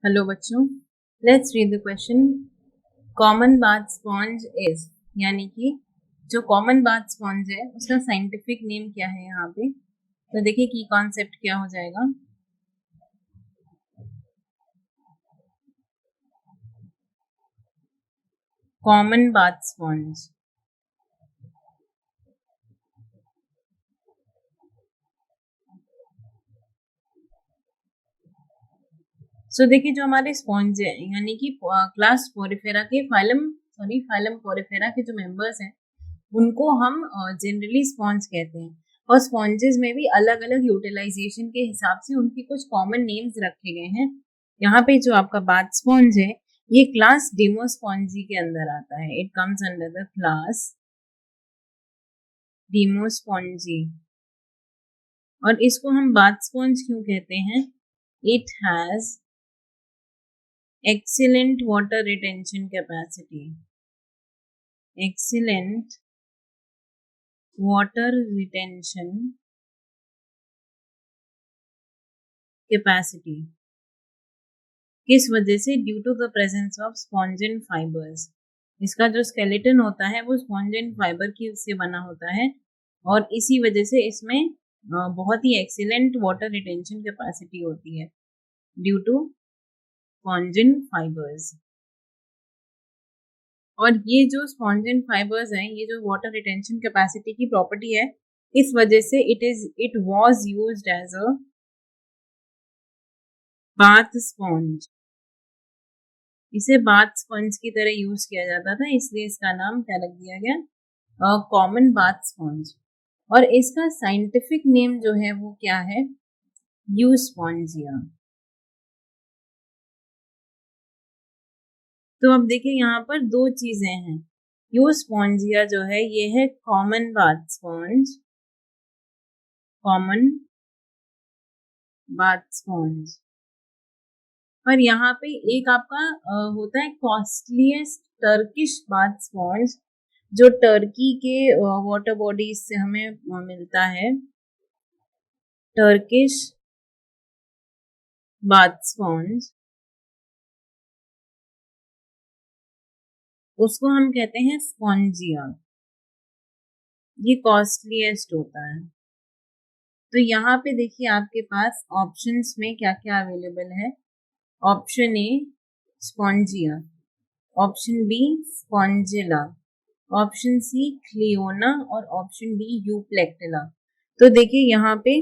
Hello बच्चों, let's read the question. Common bath sponge is, यानी कि जो कॉमन बाथ स्पॉन्ज है उसका साइंटिफिक नेम क्या है यहाँ पे। तो देखिए की कॉन्सेप्ट क्या हो जाएगा। कॉमन बाथ स्पॉन्ज, सो देखिए जो हमारे स्पॉन्ज है यानी कि क्लास पोरिफेरा के फाइलम पोरिफेरा के जो मेंबर्स हैं उनको हम जनरली स्पॉन्ज कहते हैं। और स्पॉन्जेस में भी अलग अलग यूटिलाइजेशन के हिसाब से उनकी कुछ कॉमन नेम्स रखे गए हैं। यहाँ पे जो आपका बाथ स्पॉन्ज है ये क्लास डेमोस्पॉन्जी के अंदर आता है। It comes under the class Demospongiae. और इसको हम बाथ स्पॉन्ज क्यों कहते हैं? It has excellent water retention capacity. Excellent water retention capacity. किस वजह से? Due to the presence of spongin fibres. इसका जो स्केलेटन होता है वो स्पॉन्जिन फाइबर की से बना होता है और इसी वजह से इसमें बहुत ही एक्सीलेंट वाटर रिटेंशन कैपेसिटी होती है ड्यू टू स्पॉन्जिन फाइबर्स। और ये जो स्पॉन्जिन फाइबर्स हैं, ये जो वाटर रिटेंशन कैपेसिटी की प्रॉपर्टी है, इस वजह से it was used as a bath sponge. इसे बाथ स्पंज की तरह यूज किया जाता था, इसलिए इसका नाम क्या रख दिया गया? Common bath sponge. और इसका साइंटिफिक नेम जो है वो क्या है? यूस्पोंजिया। तो अब देखिए यहाँ पर दो चीजें हैं। यूस्पोंजिया जो है ये है common bath sponge, common bath sponge. पर यहाँ पे एक आपका होता है कॉस्टलीस्ट टर्किश बाथ स्पॉन्ज, जो टर्की के वाटर बॉडीज से हमें मिलता है। टर्किश बाथ स्पॉन्ज, उसको हम कहते हैं स्पॉन्जिया। ये कॉस्टलीस्ट होता है। तो यहाँ पे देखिए आपके पास ऑप्शंस में क्या क्या अवेलेबल है। Option A spongia, option B spongilla, option C cliona और ऑप्शन डी यूप्लेक्टिला। तो देखिए यहाँ पे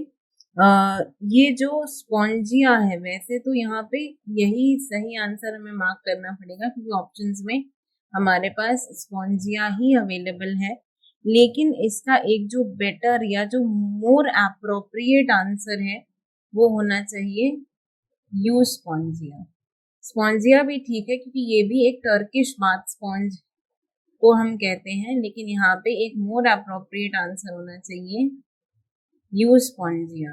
ये जो स्पॉन्जिया है, वैसे तो यहाँ पे यही सही आंसर हमें मार्क करना पड़ेगा क्योंकि ऑप्शंस में हमारे पास स्पॉन्जिया ही अवेलेबल है। लेकिन इसका एक जो बेटर या जो मोर एप्रोप्रिएट आंसर है वो होना चाहिए यू स्पॉन्जिया। स्पॉन्जिया भी ठीक है क्योंकि ये भी एक टर्किश बाथ स्पॉन्ज को हम कहते हैं, लेकिन यहाँ पे एक मोर अप्रोप्रिएट आंसर होना चाहिए यू स्पॉन्जिया।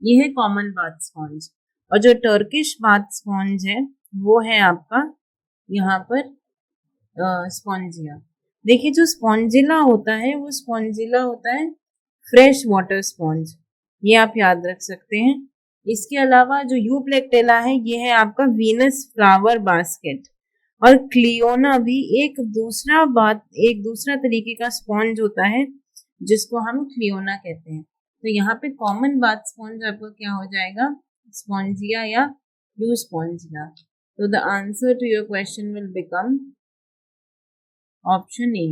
ये है कॉमन बाथ स्पॉन्ज। और जो टर्किश बाथ स्पॉन्ज है वो है आपका यहाँ पर स्पॉन्जिया। देखिए जो स्पॉन्जिला होता है वो स्पॉन्जिला होता है फ्रेश वाटर स्पॉन्ज, ये आप याद रख सकते हैं। इसके अलावा जो यूप्लेक्टेला है ये है आपका वीनस फ्लावर बास्केट। और क्लियोना भी एक दूसरा तरीके का स्पॉन्ज होता है जिसको हम क्लियोना कहते हैं। तो यहाँ पे कॉमन बाथ स्पॉन्ज आपको क्या हो जाएगा? स्पॉन्जिया या यू स्पॉन्जिया। तो the answer to your question will become option A.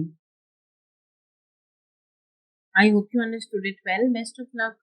I hope you understood it well. Best of luck.